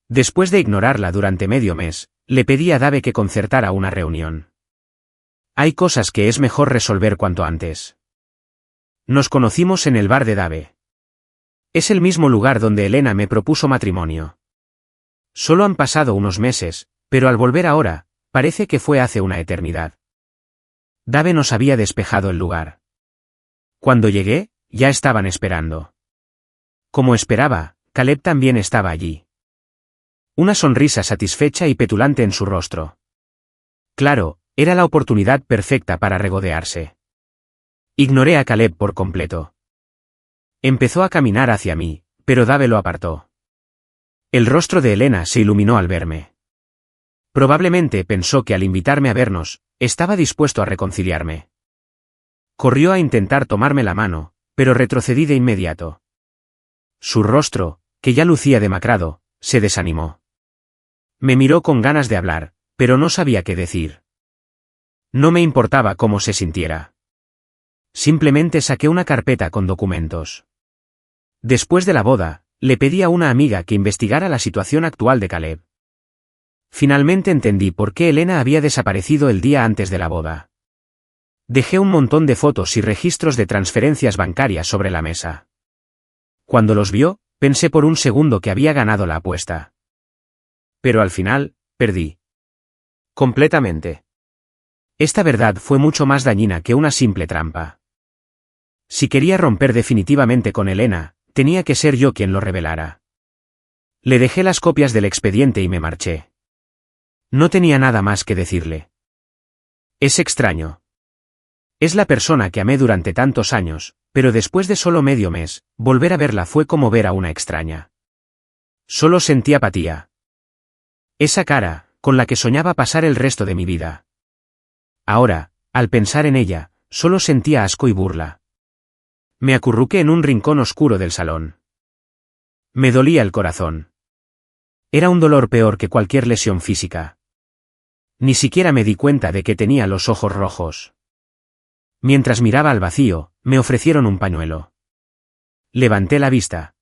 Después de ignorarla durante medio mes, le pedí a Dave que concertara una reunión. Hay cosas que es mejor resolver cuanto antes. Nos conocimos en el bar de Dave. Es el mismo lugar donde Elena me propuso matrimonio. Solo han pasado unos meses, pero al volver ahora, parece que fue hace una eternidad. Dave nos había despejado el lugar. Cuando llegué, ya estaban esperando. Como esperaba, Caleb también estaba allí. Una sonrisa satisfecha y petulante en su rostro. Claro, era la oportunidad perfecta para regodearse. Ignoré a Caleb por completo. Empezó a caminar hacia mí, pero Dave lo apartó. El rostro de Elena se iluminó al verme. Probablemente pensó que al invitarme a vernos, estaba dispuesto a reconciliarme. Corrió a intentar tomarme la mano, pero retrocedí de inmediato. Su rostro, que ya lucía demacrado, se desanimó. Me miró con ganas de hablar, pero no sabía qué decir. No me importaba cómo se sintiera. Simplemente saqué una carpeta con documentos. Después de la boda, le pedí a una amiga que investigara la situación actual de Caleb. Finalmente entendí por qué Elena había desaparecido el día antes de la boda. Dejé un montón de fotos y registros de transferencias bancarias sobre la mesa. Cuando los vio, pensé por un segundo que había ganado la apuesta. Pero al final, perdí. Completamente. Esta verdad fue mucho más dañina que una simple trampa. Si quería romper definitivamente con Elena, tenía que ser yo quien lo revelara. Le dejé las copias del expediente y me marché. No tenía nada más que decirle. Es extraño. Es la persona que amé durante tantos años, pero después de solo medio mes, volver a verla fue como ver a una extraña. Solo sentí apatía. Esa cara, con la que soñaba pasar el resto de mi vida. Ahora, al pensar en ella, solo sentía asco y burla. Me acurruqué en un rincón oscuro del salón. Me dolía el corazón. Era un dolor peor que cualquier lesión física. Ni siquiera me di cuenta de que tenía los ojos rojos. Mientras miraba al vacío, me ofrecieron un pañuelo. Levanté la vista.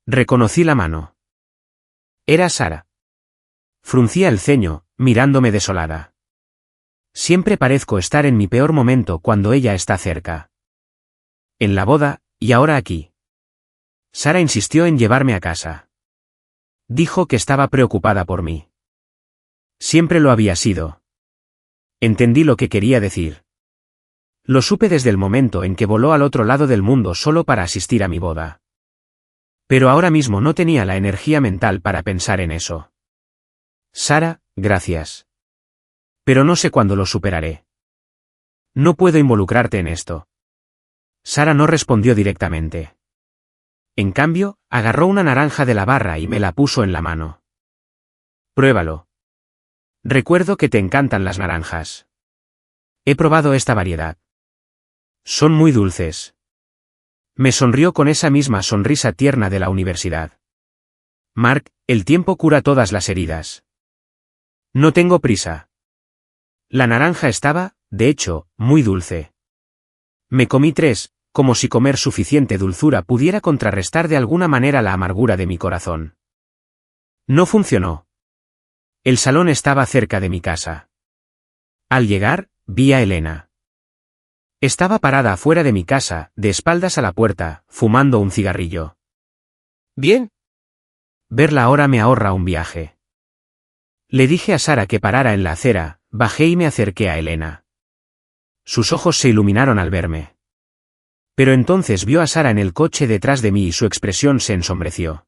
Reconocí la mano. Era Sara. Fruncía el ceño, mirándome desolada. Siempre parezco estar en mi peor momento cuando ella está cerca. En la boda, y ahora aquí. Sara insistió en llevarme a casa. Dijo que estaba preocupada por mí. Siempre lo había sido. Entendí lo que quería decir. Lo supe desde el momento en que voló al otro lado del mundo solo para asistir a mi boda. Pero ahora mismo no tenía la energía mental para pensar en eso. Sara, gracias. Pero no sé cuándo lo superaré. No puedo involucrarte en esto. Sara no respondió directamente. En cambio, agarró una naranja de la barra y me la puso en la mano. Pruébalo. Recuerdo que te encantan las naranjas. He probado esta variedad. Son muy dulces. Me sonrió con esa misma sonrisa tierna de la universidad. Mark, el tiempo cura todas las heridas. No tengo prisa. La naranja estaba, de hecho, muy dulce. Me comí 3, como si comer suficiente dulzura pudiera contrarrestar de alguna manera la amargura de mi corazón. No funcionó. El salón estaba cerca de mi casa. Al llegar, vi a Elena. Estaba parada afuera de mi casa, de espaldas a la puerta, fumando un cigarrillo. ¿Bien? Verla ahora me ahorra un viaje. Le dije a Sara que parara en la acera, bajé y me acerqué a Elena. Sus ojos se iluminaron al verme. Pero entonces vio a Sara en el coche detrás de mí y su expresión se ensombreció.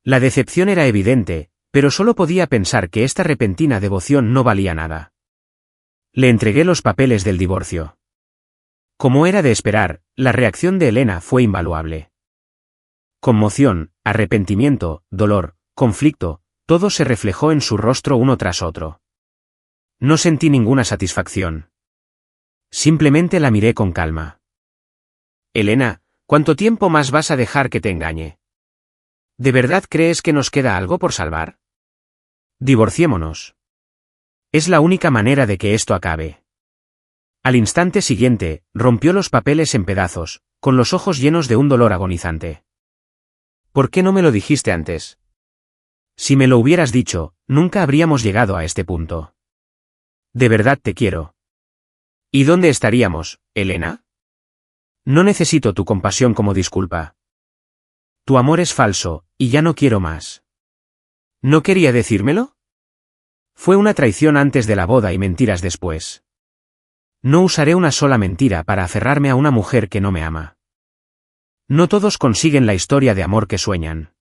La decepción era evidente, pero solo podía pensar que esta repentina devoción no valía nada. Le entregué los papeles del divorcio. Como era de esperar, la reacción de Elena fue invaluable. Conmoción, arrepentimiento, dolor, conflicto, todo se reflejó en su rostro uno tras otro. No sentí ninguna satisfacción. Simplemente la miré con calma. Elena, ¿cuánto tiempo más vas a dejar que te engañe? ¿De verdad crees que nos queda algo por salvar? Divorciémonos. Es la única manera de que esto acabe. Al instante siguiente, rompió los papeles en pedazos, con los ojos llenos de un dolor agonizante. ¿Por qué no me lo dijiste antes? Si me lo hubieras dicho, nunca habríamos llegado a este punto. De verdad te quiero. ¿Y dónde estaríamos, Elena? No necesito tu compasión como disculpa. Tu amor es falso, y ya no quiero más. ¿No quería decírmelo? Fue una traición antes de la boda y mentiras después. No usaré una sola mentira para aferrarme a una mujer que no me ama. No todos consiguen la historia de amor que sueñan.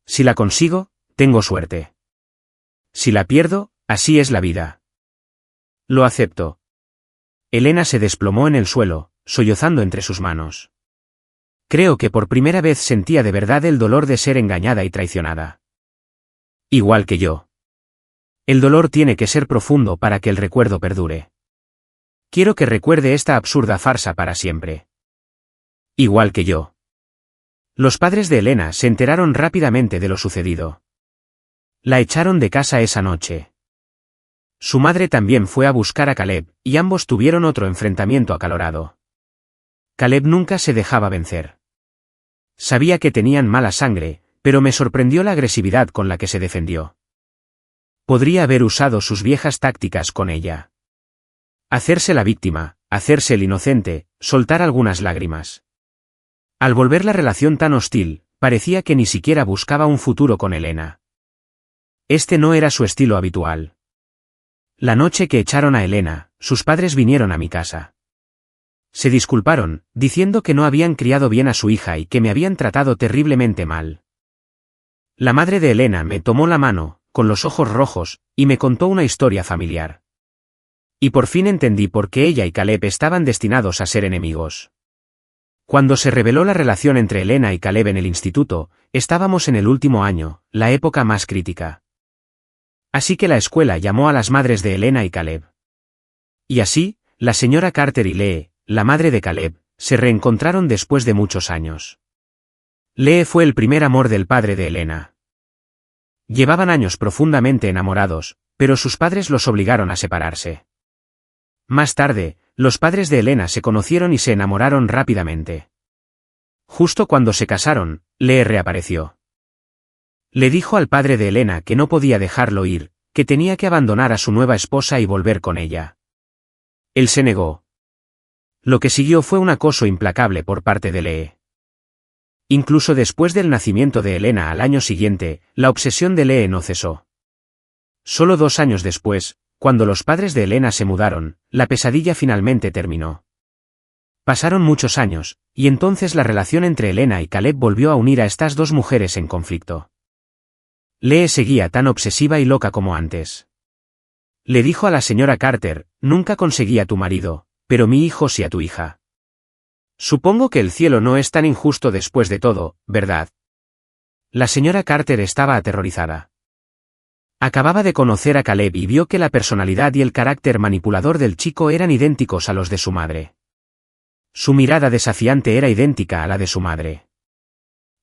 Si la consigo, tengo suerte. Si la pierdo, así es la vida. Lo acepto. Elena se desplomó en el suelo, sollozando entre sus manos. Creo que por primera vez sentía de verdad el dolor de ser engañada y traicionada. Igual que yo. El dolor tiene que ser profundo para que el recuerdo perdure. Quiero que recuerde esta absurda farsa para siempre. Igual que yo. Los padres de Elena se enteraron rápidamente de lo sucedido. La echaron de casa esa noche. Su madre también fue a buscar a Caleb, y ambos tuvieron otro enfrentamiento acalorado. Caleb nunca se dejaba vencer. Sabía que tenían mala sangre, pero me sorprendió la agresividad con la que se defendió. Podría haber usado sus viejas tácticas con ella. Hacerse la víctima, hacerse el inocente, soltar algunas lágrimas. Al volver la relación tan hostil, parecía que ni siquiera buscaba un futuro con Elena. Este no era su estilo habitual. La noche que echaron a Elena, sus padres vinieron a mi casa. Se disculparon, diciendo que no habían criado bien a su hija y que me habían tratado terriblemente mal. La madre de Elena me tomó la mano, con los ojos rojos, y me contó una historia familiar. Y por fin entendí por qué ella y Caleb estaban destinados a ser enemigos. Cuando se reveló la relación entre Elena y Caleb en el instituto, estábamos en el último año, la época más crítica. Así que la escuela llamó a las madres de Elena y Caleb. Y así, la señora Carter y Lee, la madre de Caleb, se reencontraron después de muchos años. Lee fue el primer amor del padre de Elena. Llevaban años profundamente enamorados, pero sus padres los obligaron a separarse. Más tarde, los padres de Elena se conocieron y se enamoraron rápidamente. Justo cuando se casaron, Lee reapareció. Le dijo al padre de Elena que no podía dejarlo ir, que tenía que abandonar a su nueva esposa y volver con ella. Él se negó. Lo que siguió fue un acoso implacable por parte de Lee. Incluso después del nacimiento de Elena al año siguiente, la obsesión de Lee no cesó. Solo 2 años después, cuando los padres de Elena se mudaron, la pesadilla finalmente terminó. Pasaron muchos años, y entonces la relación entre Elena y Caleb volvió a unir a estas dos mujeres en conflicto. Lee seguía tan obsesiva y loca como antes. Le dijo a la señora Carter, nunca conseguí a tu marido, pero mi hijo sí a tu hija. Supongo que el cielo no es tan injusto después de todo, ¿verdad? La señora Carter estaba aterrorizada. Acababa de conocer a Caleb y vio que la personalidad y el carácter manipulador del chico eran idénticos a los de su madre. Su mirada desafiante era idéntica a la de su madre.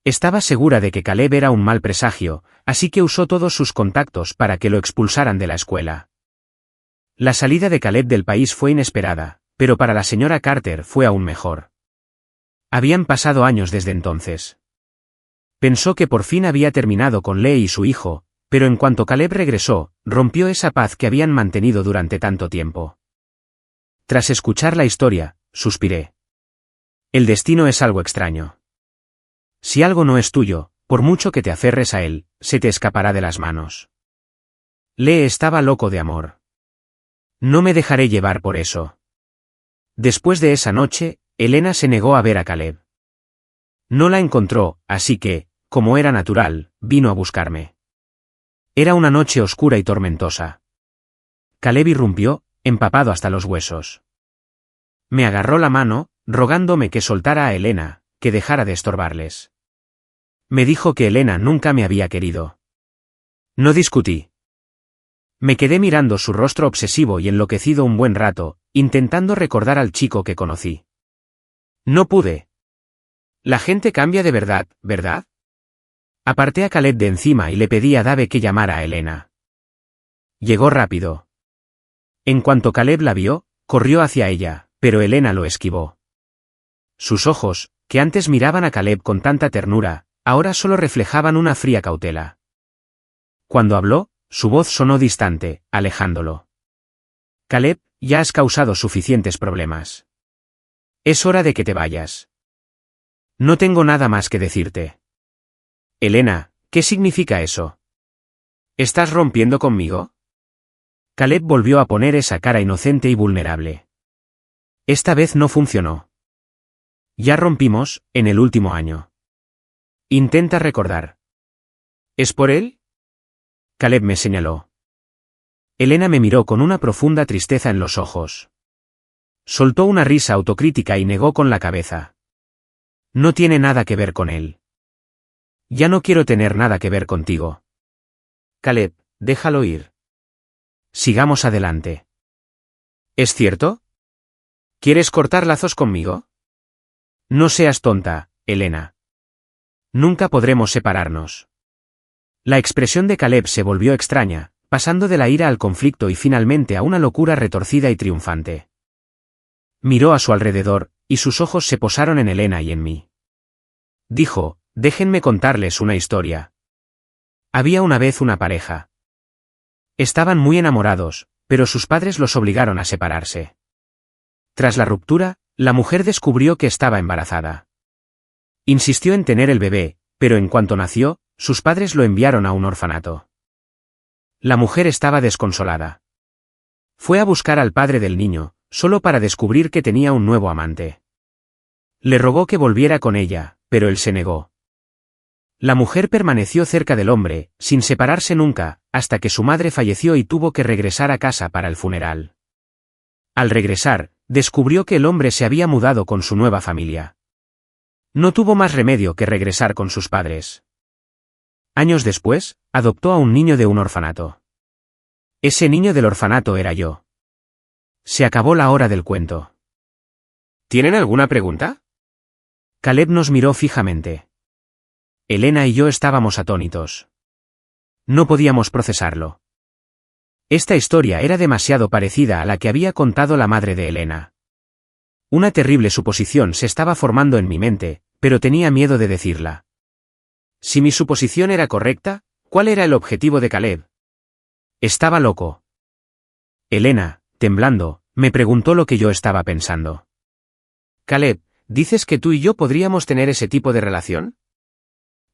Estaba segura de que Caleb era un mal presagio, así que usó todos sus contactos para que lo expulsaran de la escuela. La salida de Caleb del país fue inesperada, pero para la señora Carter fue aún mejor. Habían pasado años desde entonces. Pensó que por fin había terminado con Lee y su hijo, pero en cuanto Caleb regresó, rompió esa paz que habían mantenido durante tanto tiempo. Tras escuchar la historia, suspiré. El destino es algo extraño. Si algo no es tuyo, por mucho que te aferres a él, se te escapará de las manos. Lee estaba loco de amor. No me dejaré llevar por eso. Después de esa noche, Elena se negó a ver a Caleb. No la encontró, así que, como era natural, vino a buscarme. Era una noche oscura y tormentosa. Caleb irrumpió, empapado hasta los huesos. Me agarró la mano, rogándome que soltara a Elena, que dejara de estorbarles. Me dijo que Elena nunca me había querido. No discutí. Me quedé mirando su rostro obsesivo y enloquecido un buen rato, intentando recordar al chico que conocí. No pude. La gente cambia de verdad, ¿verdad? Aparté a Caleb de encima y le pedí a Dave que llamara a Elena. Llegó rápido. En cuanto Caleb la vio, corrió hacia ella, pero Elena lo esquivó. Sus ojos, que antes miraban a Caleb con tanta ternura, ahora solo reflejaban una fría cautela. Cuando habló, su voz sonó distante, alejándolo. Caleb, ya has causado suficientes problemas. Es hora de que te vayas. No tengo nada más que decirte. Elena, ¿qué significa eso? ¿Estás rompiendo conmigo? Caleb volvió a poner esa cara inocente y vulnerable. Esta vez no funcionó. Ya rompimos, en el último año. Intenta recordar. ¿Es por él? Caleb me señaló. Elena me miró con una profunda tristeza en los ojos. Soltó una risa autocrítica y negó con la cabeza. No tiene nada que ver con él. Ya no quiero tener nada que ver contigo. Caleb, déjalo ir. Sigamos adelante. ¿Es cierto? ¿Quieres cortar lazos conmigo? No seas tonta, Elena. Nunca podremos separarnos. La expresión de Caleb se volvió extraña, pasando de la ira al conflicto y finalmente a una locura retorcida y triunfante. Miró a su alrededor, y sus ojos se posaron en Elena y en mí. Dijo, déjenme contarles una historia. Había una vez una pareja. Estaban muy enamorados, pero sus padres los obligaron a separarse. Tras la ruptura, la mujer descubrió que estaba embarazada. Insistió en tener el bebé, pero en cuanto nació, sus padres lo enviaron a un orfanato. La mujer estaba desconsolada. Fue a buscar al padre del niño, solo para descubrir que tenía un nuevo amante. Le rogó que volviera con ella, pero él se negó. La mujer permaneció cerca del hombre, sin separarse nunca, hasta que su madre falleció y tuvo que regresar a casa para el funeral. Al regresar, descubrió que el hombre se había mudado con su nueva familia. No tuvo más remedio que regresar con sus padres. Años después, adoptó a un niño de un orfanato. Ese niño del orfanato era yo. Se acabó la hora del cuento. ¿Tienen alguna pregunta? Caleb nos miró fijamente. Elena y yo estábamos atónitos. No podíamos procesarlo. Esta historia era demasiado parecida a la que había contado la madre de Elena. Una terrible suposición se estaba formando en mi mente, pero tenía miedo de decirla. Si mi suposición era correcta, ¿cuál era el objetivo de Caleb? Estaba loco. Elena, temblando, me preguntó lo que yo estaba pensando. Caleb, ¿dices que tú y yo podríamos tener ese tipo de relación?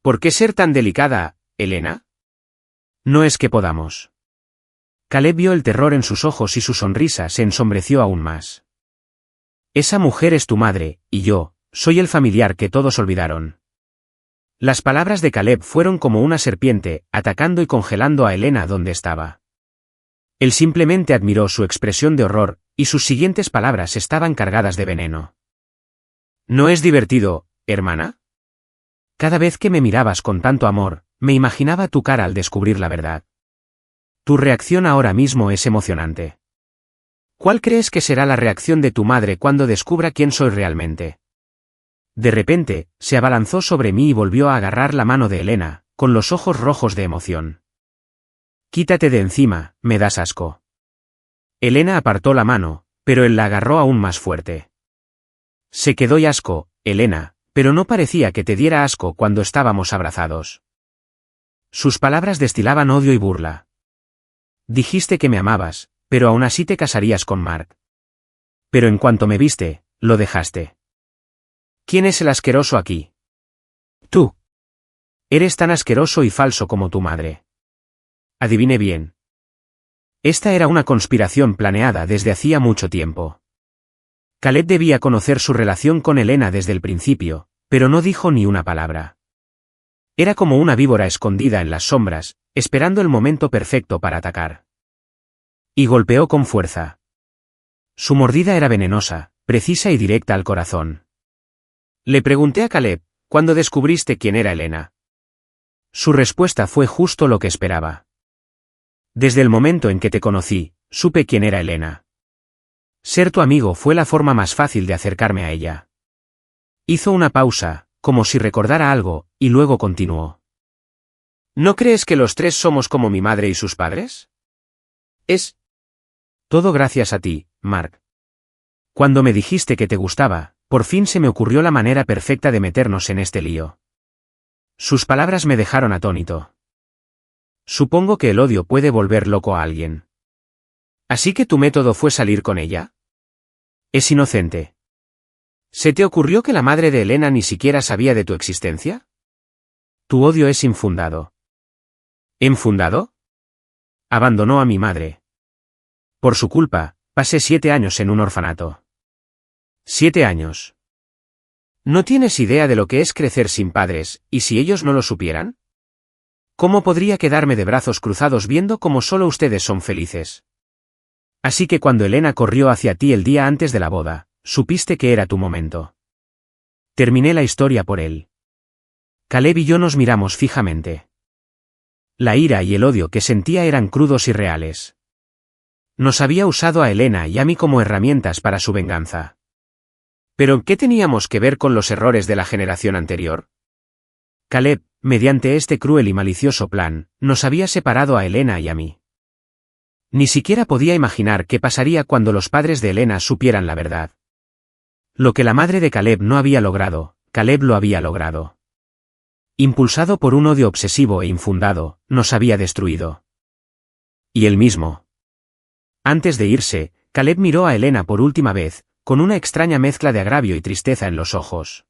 ¿Por qué ser tan delicada, Elena? No es que podamos. Caleb vio el terror en sus ojos y su sonrisa se ensombreció aún más. Esa mujer es tu madre, y yo, soy el familiar que todos olvidaron. Las palabras de Caleb fueron como una serpiente, atacando y congelando a Elena donde estaba. Él simplemente admiró su expresión de horror, y sus siguientes palabras estaban cargadas de veneno. ¿No es divertido, hermana? Cada vez que me mirabas con tanto amor, me imaginaba tu cara al descubrir la verdad. Tu reacción ahora mismo es emocionante. ¿Cuál crees que será la reacción de tu madre cuando descubra quién soy realmente? De repente, se abalanzó sobre mí y volvió a agarrar la mano de Elena, con los ojos rojos de emoción. Quítate de encima, me das asco. Elena apartó la mano, pero él la agarró aún más fuerte. Sé que doy asco, Elena, pero no parecía que te diera asco cuando estábamos abrazados. Sus palabras destilaban odio y burla. Dijiste que me amabas, pero aún así te casarías con Mark. Pero en cuanto me viste, lo dejaste. ¿Quién es el asqueroso aquí? Tú. Eres tan asqueroso y falso como tu madre. Adiviné bien. Esta era una conspiración planeada desde hacía mucho tiempo. Caleb debía conocer su relación con Elena desde el principio, pero no dijo ni una palabra. Era como una víbora escondida en las sombras, esperando el momento perfecto para atacar. Y golpeó con fuerza. Su mordida era venenosa, precisa y directa al corazón. Le pregunté a Caleb, ¿cuándo descubriste quién era Elena? Su respuesta fue justo lo que esperaba. Desde el momento en que te conocí, supe quién era Elena. Ser tu amigo fue la forma más fácil de acercarme a ella. Hizo una pausa, como si recordara algo, y luego continuó. ¿No crees que los tres somos como mi madre y sus padres? Es todo gracias a ti, Mark. Cuando me dijiste que te gustaba, por fin se me ocurrió la manera perfecta de meternos en este lío. Sus palabras me dejaron atónito. Supongo que el odio puede volver loco a alguien. ¿Así que tu método fue salir con ella? Es inocente. ¿Se te ocurrió que la madre de Elena ni siquiera sabía de tu existencia? Tu odio es infundado. ¿Infundado? Abandonó a mi madre. Por su culpa, pasé 7 años en un orfanato. 7 años. ¿No tienes idea de lo que es crecer sin padres, y si ellos no lo supieran? ¿Cómo podría quedarme de brazos cruzados viendo cómo solo ustedes son felices? Así que cuando Elena corrió hacia ti el día antes de la boda, supiste que era tu momento. Terminé la historia por él. Caleb y yo nos miramos fijamente. La ira y el odio que sentía eran crudos y reales. Nos había usado a Elena y a mí como herramientas para su venganza. ¿Pero qué teníamos que ver con los errores de la generación anterior? Caleb, mediante este cruel y malicioso plan, nos había separado a Elena y a mí. Ni siquiera podía imaginar qué pasaría cuando los padres de Elena supieran la verdad. Lo que la madre de Caleb no había logrado, Caleb lo había logrado. Impulsado por un odio obsesivo e infundado, nos había destruido. Y él mismo. Antes de irse, Caleb miró a Elena por última vez, con una extraña mezcla de agravio y tristeza en los ojos.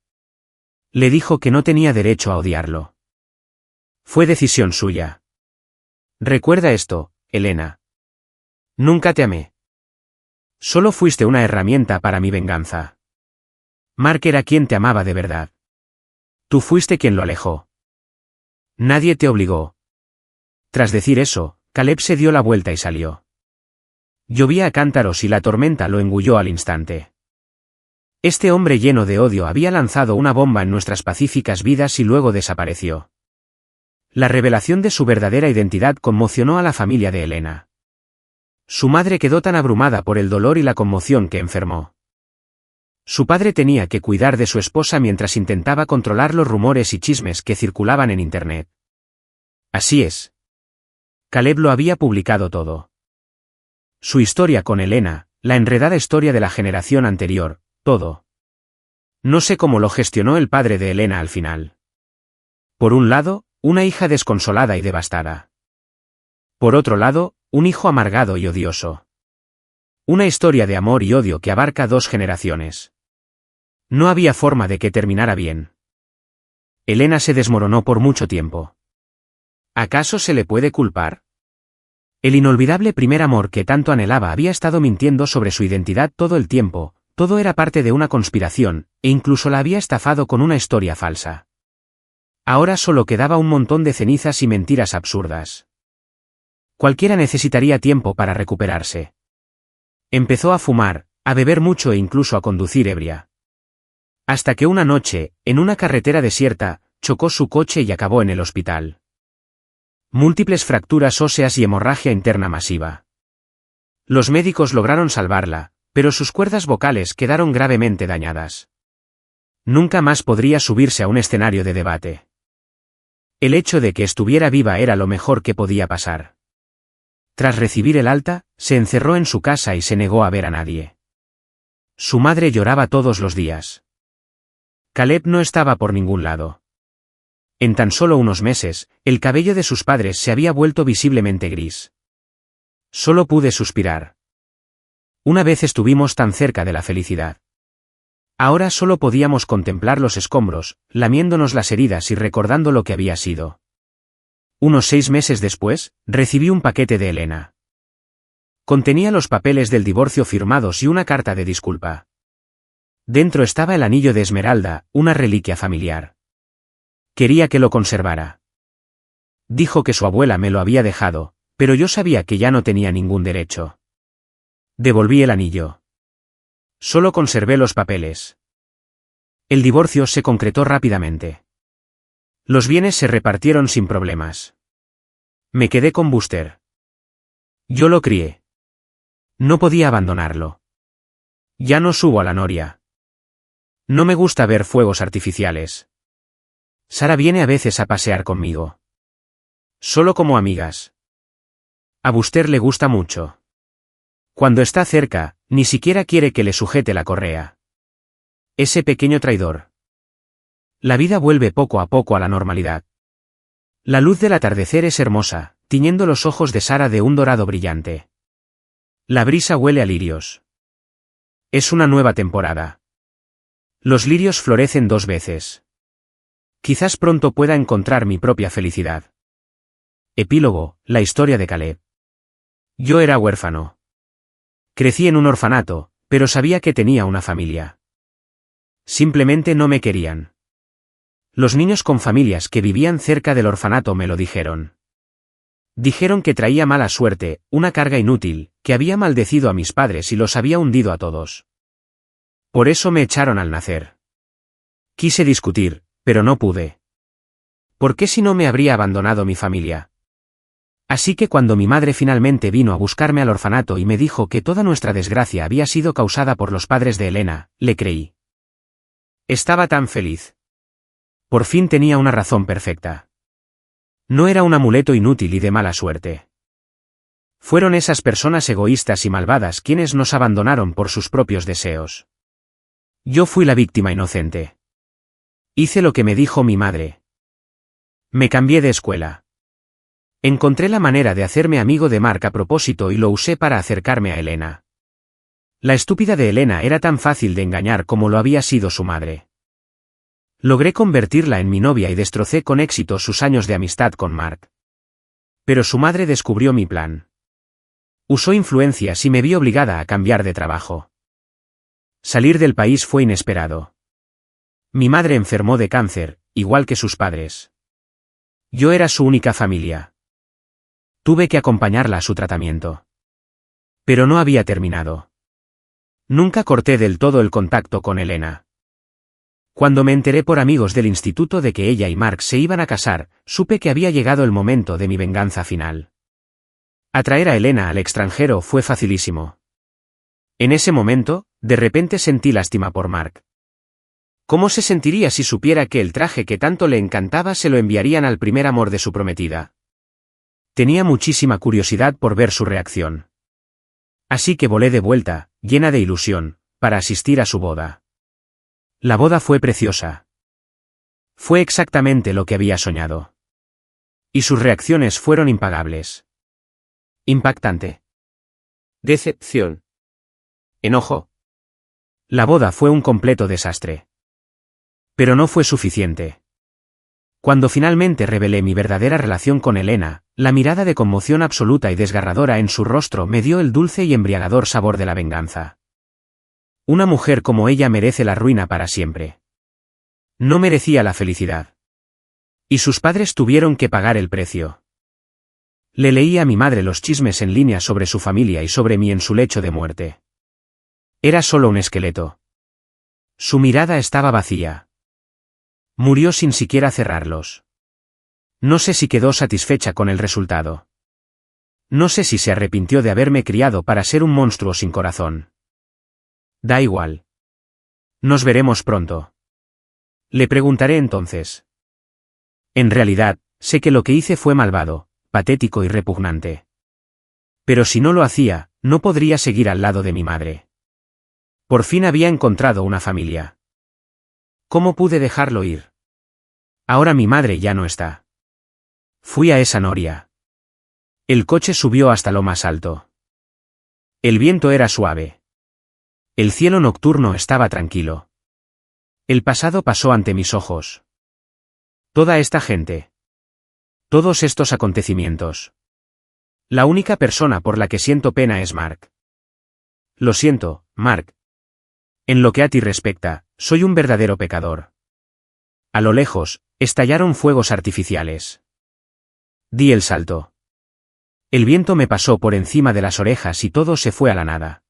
Le dijo que no tenía derecho a odiarlo. Fue decisión suya. Recuerda esto, Elena. Nunca te amé. Solo fuiste una herramienta para mi venganza. Mark era quien te amaba de verdad. Tú fuiste quien lo alejó. Nadie te obligó. Tras decir eso, Caleb se dio la vuelta y salió. Llovía a cántaros y la tormenta lo engulló al instante. Este hombre lleno de odio había lanzado una bomba en nuestras pacíficas vidas y luego desapareció. La revelación de su verdadera identidad conmocionó a la familia de Elena. Su madre quedó tan abrumada por el dolor y la conmoción que enfermó. Su padre tenía que cuidar de su esposa mientras intentaba controlar los rumores y chismes que circulaban en Internet. Así es. Caleb lo había publicado todo. Su historia con Elena, la enredada historia de la generación anterior, todo. No sé cómo lo gestionó el padre de Elena al final. Por un lado, una hija desconsolada y devastada. Por otro lado, un hijo amargado y odioso. Una historia de amor y odio que abarca 2 generaciones. No había forma de que terminara bien. Elena se desmoronó por mucho tiempo. ¿Acaso se le puede culpar? El inolvidable primer amor que tanto anhelaba había estado mintiendo sobre su identidad todo el tiempo, todo era parte de una conspiración, e incluso la había estafado con una historia falsa. Ahora solo quedaba un montón de cenizas y mentiras absurdas. Cualquiera necesitaría tiempo para recuperarse. Empezó a fumar, a beber mucho e incluso a conducir ebria. Hasta que una noche, en una carretera desierta, chocó su coche y acabó en el hospital. Múltiples fracturas óseas y hemorragia interna masiva. Los médicos lograron salvarla, pero sus cuerdas vocales quedaron gravemente dañadas. Nunca más podría subirse a un escenario de debate. El hecho de que estuviera viva era lo mejor que podía pasar. Tras recibir el alta, se encerró en su casa y se negó a ver a nadie. Su madre lloraba todos los días. Caleb no estaba por ningún lado. En tan solo unos meses, el cabello de sus padres se había vuelto visiblemente gris. Solo pude suspirar. Una vez estuvimos tan cerca de la felicidad. Ahora solo podíamos contemplar los escombros, lamiéndonos las heridas y recordando lo que había sido. Unos 6 meses después, recibí un paquete de Elena. Contenía los papeles del divorcio firmados y una carta de disculpa. Dentro estaba el anillo de esmeralda, una reliquia familiar. Quería que lo conservara. Dijo que su abuela me lo había dejado, pero yo sabía que ya no tenía ningún derecho. Devolví el anillo. Solo conservé los papeles. El divorcio se concretó rápidamente. Los bienes se repartieron sin problemas. Me quedé con Buster. Yo lo crié. No podía abandonarlo. Ya no subo a la noria. No me gusta ver fuegos artificiales. Sara viene a veces a pasear conmigo. Solo como amigas. A Buster le gusta mucho. Cuando está cerca, ni siquiera quiere que le sujete la correa. Ese pequeño traidor. La vida vuelve poco a poco a la normalidad. La luz del atardecer es hermosa, tiñendo los ojos de Sara de un dorado brillante. La brisa huele a lirios. Es una nueva temporada. Los lirios florecen 2 veces. Quizás pronto pueda encontrar mi propia felicidad. Epílogo, la historia de Caleb. Yo era huérfano. Crecí en un orfanato, pero sabía que tenía una familia. Simplemente no me querían. Los niños con familias que vivían cerca del orfanato me lo dijeron. Dijeron que traía mala suerte, una carga inútil, que había maldecido a mis padres y los había hundido a todos. Por eso me echaron al nacer. Quise discutir, pero no pude. ¿Por qué si no me habría abandonado mi familia? Así que cuando mi madre finalmente vino a buscarme al orfanato y me dijo que toda nuestra desgracia había sido causada por los padres de Elena, le creí. Estaba tan feliz. Por fin tenía una razón perfecta. No era un amuleto inútil y de mala suerte. Fueron esas personas egoístas y malvadas quienes nos abandonaron por sus propios deseos. Yo fui la víctima inocente. Hice lo que me dijo mi madre. Me cambié de escuela. Encontré la manera de hacerme amigo de Mark a propósito y lo usé para acercarme a Elena. La estúpida de Elena era tan fácil de engañar como lo había sido su madre. Logré convertirla en mi novia y destrocé con éxito sus años de amistad con Mark. Pero su madre descubrió mi plan. Usó influencias y me vi obligada a cambiar de trabajo. Salir del país fue inesperado. Mi madre enfermó de cáncer, igual que sus padres. Yo era su única familia. Tuve que acompañarla a su tratamiento. Pero no había terminado. Nunca corté del todo el contacto con Elena. Cuando me enteré por amigos del instituto de que ella y Mark se iban a casar, supe que había llegado el momento de mi venganza final. Atraer a Elena al extranjero fue facilísimo. En ese momento, de repente sentí lástima por Mark. ¿Cómo se sentiría si supiera que el traje que tanto le encantaba se lo enviarían al primer amor de su prometida? Tenía muchísima curiosidad por ver su reacción. Así que volé de vuelta, llena de ilusión, para asistir a su boda. La boda fue preciosa. Fue exactamente lo que había soñado. Y sus reacciones fueron impagables. Impactante. Decepción. Enojo. La boda fue un completo desastre. Pero no fue suficiente. Cuando finalmente revelé mi verdadera relación con Elena, la mirada de conmoción absoluta y desgarradora en su rostro me dio el dulce y embriagador sabor de la venganza. Una mujer como ella merece la ruina para siempre. No merecía la felicidad. Y sus padres tuvieron que pagar el precio. Le leí a mi madre los chismes en línea sobre su familia y sobre mí en su lecho de muerte. Era solo un esqueleto. Su mirada estaba vacía. Murió sin siquiera cerrarlos. No sé si quedó satisfecha con el resultado. No sé si se arrepintió de haberme criado para ser un monstruo sin corazón. Da igual. Nos veremos pronto. Le preguntaré entonces. En realidad, sé que lo que hice fue malvado, patético y repugnante. Pero si no lo hacía, no podría seguir al lado de mi madre. Por fin había encontrado una familia. ¿Cómo pude dejarlo ir? Ahora mi madre ya no está. Fui a esa noria. El coche subió hasta lo más alto. El viento era suave. El cielo nocturno estaba tranquilo. El pasado pasó ante mis ojos. Toda esta gente. Todos estos acontecimientos. La única persona por la que siento pena es Mark. Lo siento, Mark. En lo que a ti respecta, soy un verdadero pecador. A lo lejos, estallaron fuegos artificiales. Di el salto. El viento me pasó por encima de las orejas y todo se fue a la nada.